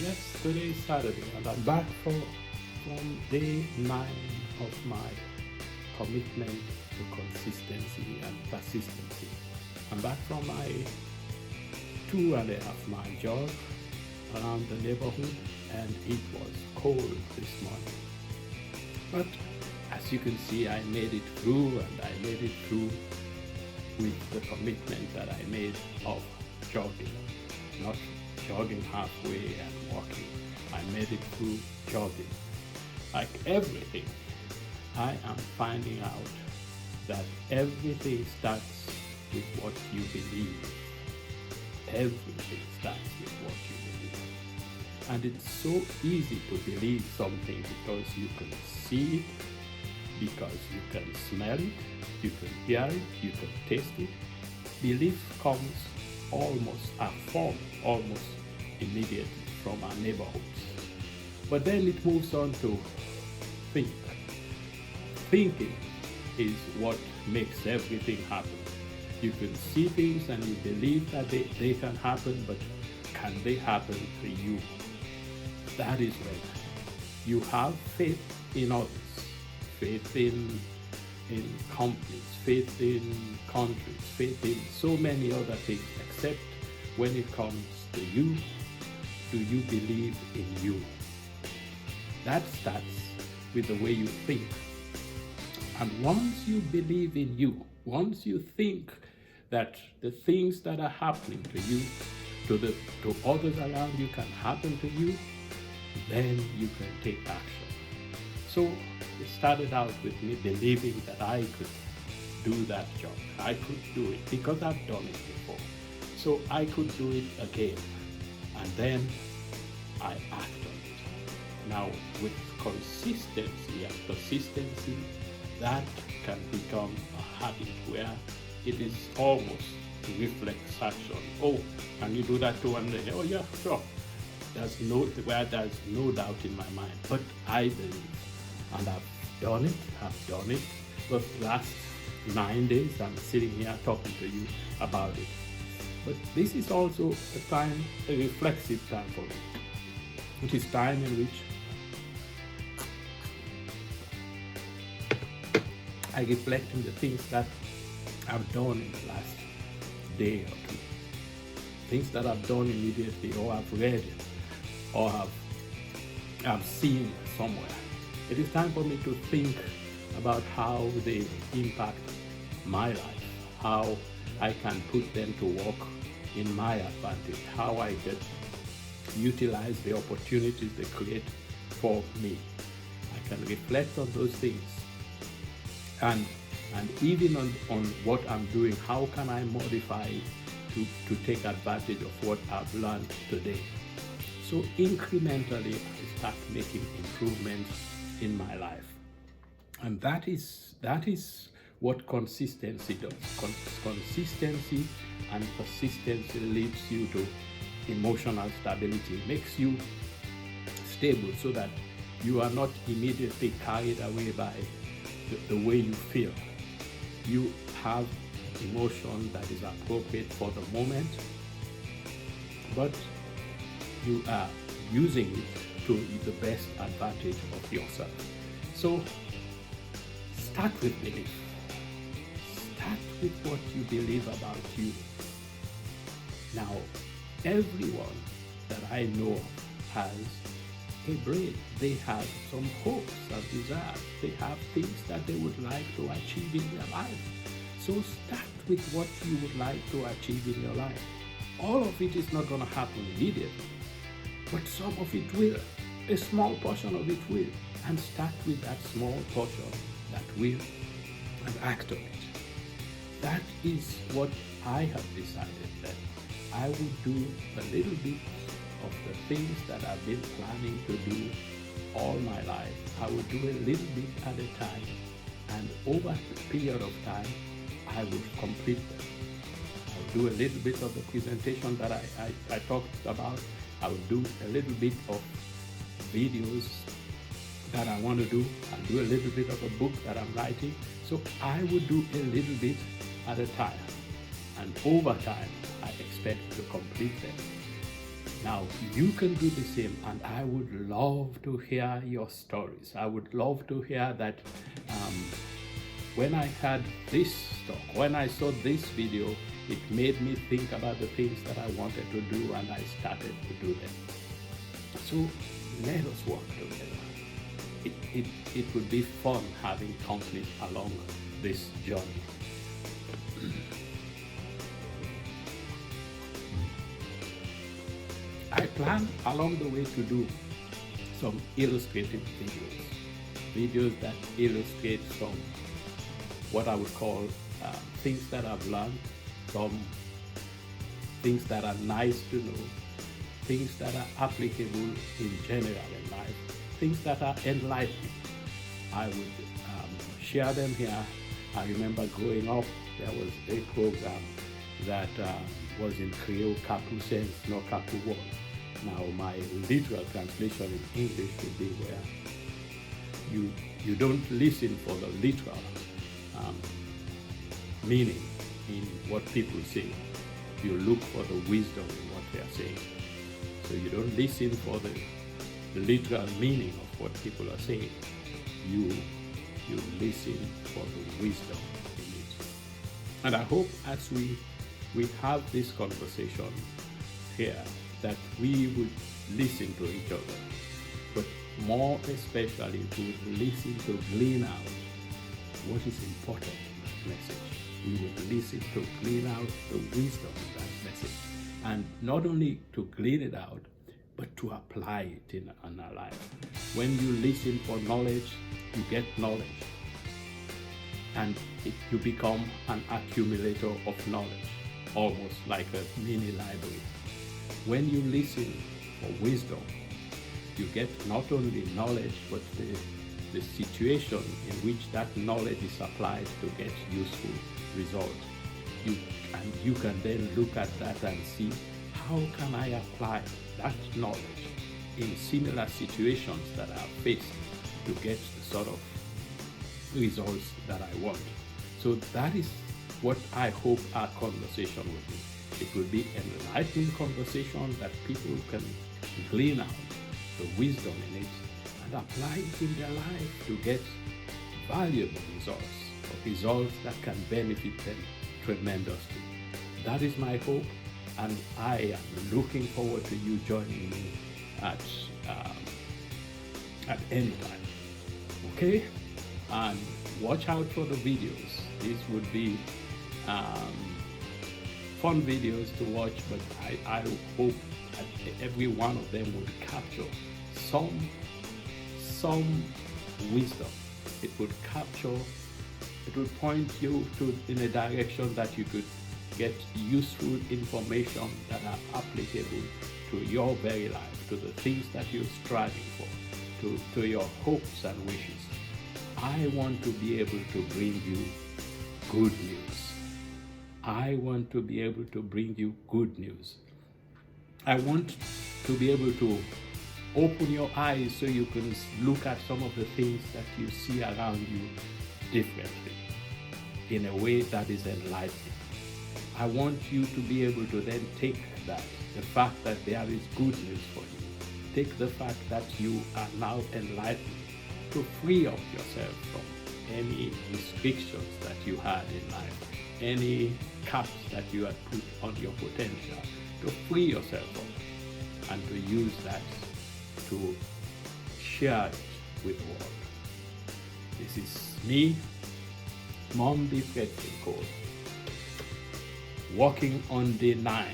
Yes, today is Saturday, and I'm back from day 9 of my commitment to consistency and persistency. I'm back from my 2.5 mile jog around the neighborhood, and it was cold this morning. But as you can see, I made it through, and I made it through with the commitment that I made of jogging, not jogging halfway and walking. I made it through jogging. Like everything, I am finding out that everything starts with what you believe. Everything starts with what you believe. And it's so easy to believe something because you can see it, because you can smell it, you can hear it, you can taste it. Belief comes almost immediately from our neighborhoods. But then it moves on to think. Thinking is what makes everything happen. You can see things and you believe that they can happen, but can they happen to you? That is when you have faith in others, faith in companies, faith in countries, faith in so many other things, except when it comes to you, do you believe in you? That starts with the way you think. And once you believe in you, once you think that the things that are happening to you, to others around you can happen to you, then you can take action. So it started out with me believing that I could do that job. I could do it because I've done it before. So I could do it again. And then I act on it. Now with consistency and persistency, that can become a habit where it is almost reflex action. Oh, can you do that too? And then, oh yeah, sure. There's no doubt in my mind, but I believe, and I've done it. For the last 9 days, I'm sitting here talking to you about it. But this is also a reflexive time for me. It is time in which I reflect on the things that I've done in the last day or two. Things that I've done immediately, or I've read, or I've seen somewhere. It is time for me to think about how they impact my life, how I can put them to work in my advantage, how I can utilize the opportunities they create for me. I can reflect on those things. And even on what I'm doing, how can I modify it to take advantage of what I've learned today? So incrementally, I start making improvements in my life. And that is what consistency does. Consistency and persistency leads you to emotional stability, makes you stable so that you are not immediately carried away by the way you feel. You have emotion that is appropriate for the moment, but you are using it to the best advantage of yourself. So start with belief. Start with what you believe about you. Now, everyone that I know has a brain. They have some hopes and desires. They have things that they would like to achieve in their life. So start with what you would like to achieve in your life. All of it is not going to happen immediately, but some of it will. A small portion of it will. And start with that small portion that will and act on it. That is what I have decided, that I would do a little bit of the things that I've been planning to do all my life. I would do a little bit at a time, and over the period of time, I will complete them. I'll do a little bit of the presentation that I talked about. I will do a little bit of videos that I want to do, and do a little bit of a book that I'm writing. So I would do a little bit at a time, and over time, I expect to complete them. Now, you can do the same, and I would love to hear your stories. I would love to hear that when I had this talk, when I saw this video, it made me think about the things that I wanted to do, and I started to do them. So let us work together. It would be fun having company along this journey. I plan along the way to do some illustrative videos that illustrate some what I would call things that I've learned, some things that are nice to know, things that are applicable in general in life, things that are enlightening. I would share them here. I remember growing up, there was a program that was in Creole, Kapu Sense, no Kapu Word. Now, my literal translation in English would be where you don't listen for the literal meaning in what people say. You look for the wisdom in what they are saying. So you don't listen for the literal meaning of what people are saying. You listen for the wisdom in it. And I hope as we have this conversation here, that we would listen to each other, but more especially to listen to glean out what is important in that message. We would listen to glean out the wisdom of that message, and not only to glean it out, but to apply it in our life. When you listen for knowledge, you get knowledge, and you become an accumulator of knowledge, almost like a mini library. When you listen for wisdom, you get not only knowledge, but the situation in which that knowledge is applied to get useful results. You can then look at that and see, how can I apply that knowledge in similar situations that I have faced to get the sort of results that I want. So that is what I hope our conversation will be. It will be an enlightening conversation that people can glean out the wisdom in it and apply it in their life to get valuable results that can benefit them tremendously. That is my hope, and I am looking forward to you joining me at any time. Okay? And watch out for the videos. These would be fun videos to watch, but I hope that every one of them would capture some wisdom. It would point you in a direction that you could get useful information that are applicable to your very life, to the things that you're striving for, to your hopes and wishes. I want to be able to bring you good news. I want to be able to bring you good news. I want to be able to open your eyes so you can look at some of the things that you see around you differently, in a way that is enlightening. I want you to be able to then take that, the fact that there is good news for you, take the fact that you are now enlightened, to free up yourself from any restrictions that you had in life, any caps that you had put on your potential, to free yourself up and to use that to share it with the world. This is me, Mom the Fredson-cole, working on day 9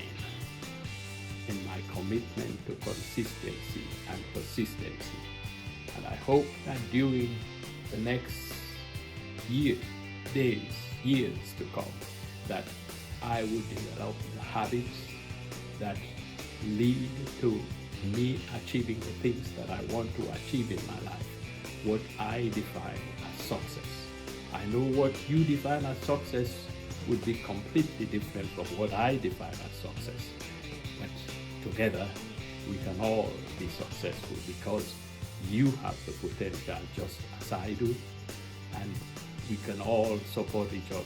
in my commitment to consistency and persistency. And I hope that during the next years to come, that I would develop the habits that lead to me achieving the things that I want to achieve in my life, what I define as success. I know what you define as success would be completely different from what I define as success. But together, we can all be successful because you have the potential just as I do, and we can all support each other